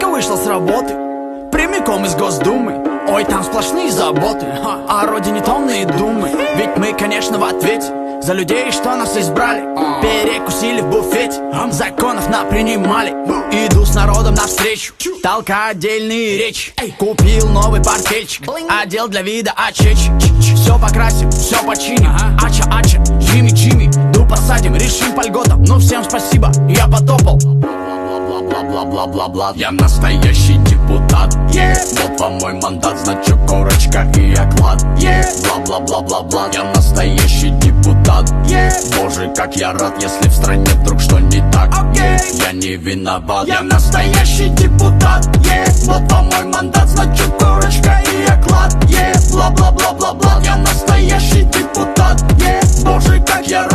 только вышла с работы, прямиком из Госдумы. Ой, там сплошные заботы, о родине томные думы. Ведь мы, конечно, в ответе за людей, что нас избрали. Перекусили в буфете, законов напринимали. Иду с народом навстречу, толкаю отдельные речи. Купил новый портфельчик, одел для вида очечек. Все покрасим, все починим, ача-ача, Джимми-Джимми. Ду посадим, решим по льготам. Ну всем спасибо, я потопал. Бла-бла-бла-бла-бла. Я настоящий депутат, вот вам мой мандат, значок, корочка и оклад. Бла-бла-бла-бла-бла. Я настоящий депутат, боже, как я рад, если в стране вдруг что не так. Я не виноват. Я настоящий депутат, вот вам мой мандат, значок, корочка и оклад. Бла-бла-бла-бла-бла. Я настоящий депутат, боже, как я рад.